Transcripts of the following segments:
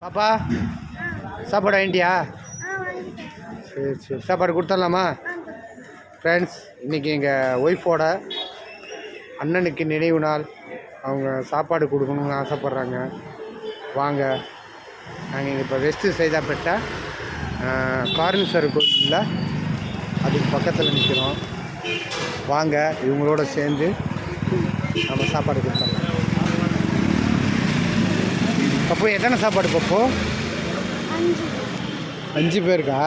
பாப்பா சாப்பாடு வாங்கிட்டியா? சரி சரி, சாப்பாடு கொடுத்துடலாமா? ஃப்ரெண்ட்ஸ், இன்றைக்கி எங்கள் ஒய்ஃபோட அண்ணனுக்கு நினைவு நாள். அவங்க சாப்பாடு கொடுக்கணும்னு ஆசைப்பட்றாங்க. வாங்க, நாங்கள் இங்கே இப்போ வெஸ்ட்டு சைதாப்பேட்டை காரணீஸ்வரர் கோயிலில் அதுக்கு பக்கத்தில் நிற்கிறோம். வாங்க, இவங்களோட சேர்ந்து நம்ம சாப்பாடு கொடுத்துடலாம். பப்பு, எத்தனை சாப்பாடு பப்பு? 5 பேருக்கா?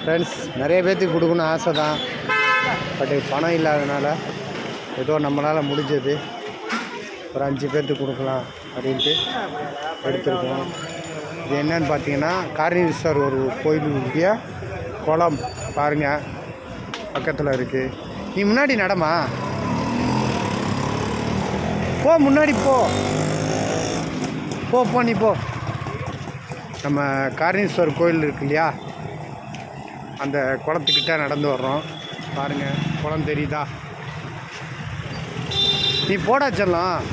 ஃப்ரெண்ட்ஸ், நிறைய பேர்த்துக்கு கொடுக்கணும்னு ஆசை தான். பட் பணம் இல்லாதனால ஏதோ நம்மளால் முடிஞ்சது ஒரு 5 பேர்த்துக்கு கொடுக்கலாம் அப்படின்ட்டு எடுத்துருக்கோம். இது என்னன்னு பார்த்தீங்கன்னா, காரணீஸ்வரர் ஒரு கோயிலுடைய குளம் பாருங்கள், பக்கத்தில் இருக்குது. நீ முன்னாடி நடமா, போ, முன்னாடி போ போ போ நீ போ. நம்ம காரணீஸ்வரர் கோயில் இருக்கு இல்லையா, அந்த குளத்துக்கிட்ட நடந்து வர்றோம். பாருங்கள், குளம் தெரியுதா? நீ போடா செல்லம்.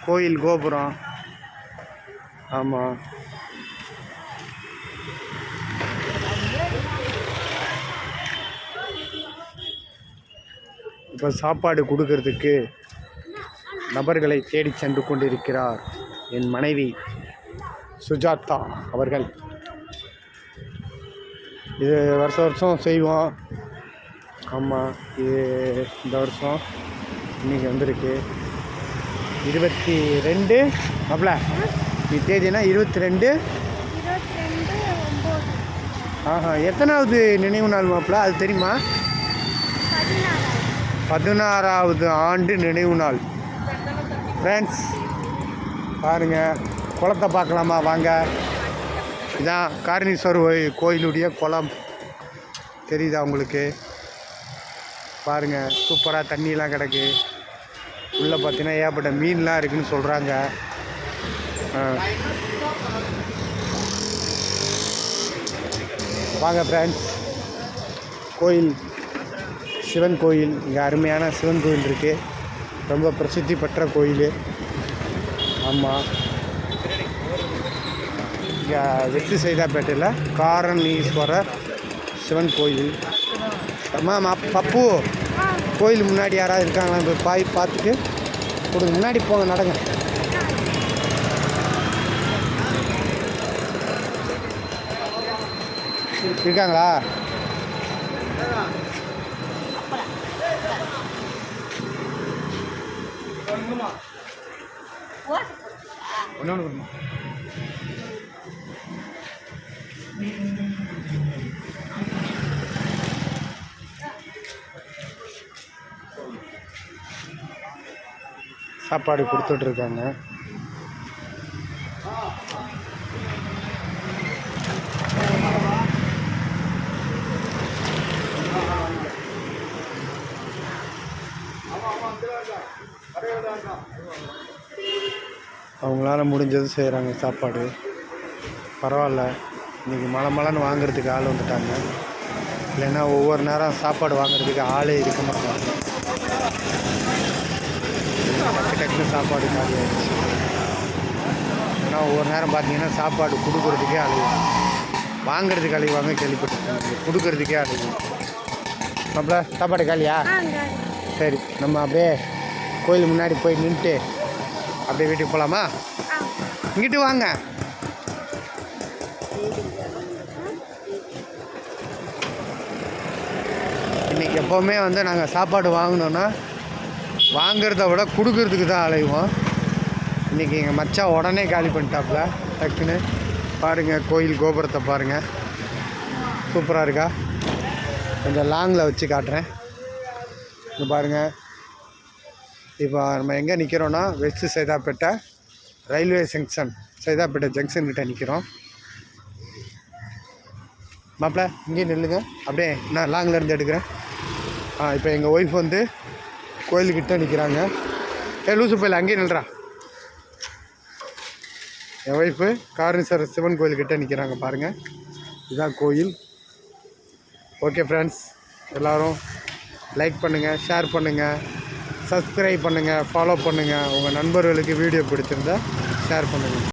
கோயில் கோபுரம். ஆமாம், இப்போ சாப்பாடு கொடுக்கறதுக்கு நபர்களை தேடி சென்று கொண்டிருக்கிறார் என் மனைவி சுஜாதா அவர்கள். இது வருஷம் செய்வோம். ஆமாம், இது இந்த வருஷம் இன்றைக்கி வந்திருக்கு 22. அப்பல நீ தேதினா 22. ஆஹா, எத்தனாவது நினைவு நாள் மாப்பிள்ள, அது தெரியுமா? 16வது ஆண்டு நினைவு நாள். ஃப்ரெண்ட்ஸ், பாருங்கள், குளத்தை பார்க்கலாமா? வாங்க. இதான் காரணீஸ்வரர் கோயிலுடைய குளம் தெரியுதா உங்களுக்கு? பாருங்கள், சூப்பராக தண்ணியெலாம் கிடக்கு. உள்ளே பார்த்தீங்கன்னா ஏகப்பட்ட மீன்லாம் இருக்குதுன்னு சொல்கிறாங்க. வாங்க ஃப்ரெண்ட்ஸ், கோயில் சிவன் கோயில். இங்கே அருமையான சிவன் கோயில் இருக்குது, ரொம்ப பிரசித்தி பெற்ற கோயில். ஆமாம், இங்கே வெஸ்ட் சைதாப்பேட்டையில் காரணீஸ்வரர் சிவன் கோயில். அம்மா பப்பு, கோயில் முன்னாடி யாராவது இருக்காங்களா? இப்போ பார்த்துட்டு கொடுங்க, முன்னாடி போங்க, நடங்க. இருக்காங்களா? சாப்பாடு கொடுத்துட்ருக்காங்க. அவங்களால முடிஞ்சது செய்கிறாங்க சாப்பாடு. பரவாயில்ல, இன்றைக்கி மழைன்னு வாங்கிறதுக்கு ஆள் வந்துட்டாங்க. இல்லைன்னா ஒவ்வொரு நேரம் சாப்பாடு வாங்கிறதுக்கு ஆளே இருக்க மாட்டாங்க. டக்கு டக்குன்னு சாப்பாடு காலி ஆகிடுச்சு. ஏன்னா ஒவ்வொரு நேரம் பார்த்தீங்கன்னா சாப்பாடு கொடுக்குறதுக்கே அழுகும், வாங்கிறதுக்கு அழுவாங்க. கேள்விப்பட்டிருக்காங்க, கொடுக்குறதுக்கே அழுகும். மாப்பிள்ள, சாப்பாடு காலியா? சரி, நம்ம அப்படியே கோயில் முன்னாடி போய் நின்றுட்டு அப்படியே வீட்டுக்கு போகலாமா? இங்கிட்டு வாங்க. இன்றைக்கி எப்போவுமே நாங்கள் சாப்பாடு வாங்கினோன்னா வாங்கிறத விட கொடுக்கறதுக்கு தான் அலைவோம். இன்றைக்கி எங்கள் மச்சான் உடனே காலி பண்ணிட்டாப்புல டக்குன்னு. பாருங்கள், கோயில் கோபுரத்தை பாருங்கள், சூப்பராக இருக்கா? கொஞ்சம் லாங்கில் வச்சு காட்டுறேன். இங்கே பாருங்கள், இப்போ நம்ம எங்கே நிற்கிறோன்னா west Saidapet railway junction, Saidapet junction கிட்டே நிற்கிறோம். மாப்பிள்ள, இங்கேயே நில்லுங்க, அப்படியே நான் லாங்கில் இருந்து எடுக்கிறேன். இப்போ எங்கள் ஒய்ஃப் கோயிலுக்கிட்ட நிற்கிறாங்க. லூசு போயில் அங்கேயே நில்றா. என் ஒய்ஃபு காரணீஸ்வரர் சிவன் கோயிலுக்கிட்ட நிற்கிறாங்க. பாருங்கள், இதுதான் கோயில். ஓகே ஃப்ரெண்ட்ஸ், எல்லோரும் லைக் பண்ணுங்கள், ஷேர் பண்ணுங்கள், சப்ஸ்கிரைப் பண்ணுங்கள், ஃபாலோ பண்ணுங்கள். உங்கள் நண்பர்களுக்கு வீடியோ பிடிச்சிருந்தா ஷேர் பண்ணுங்கள்.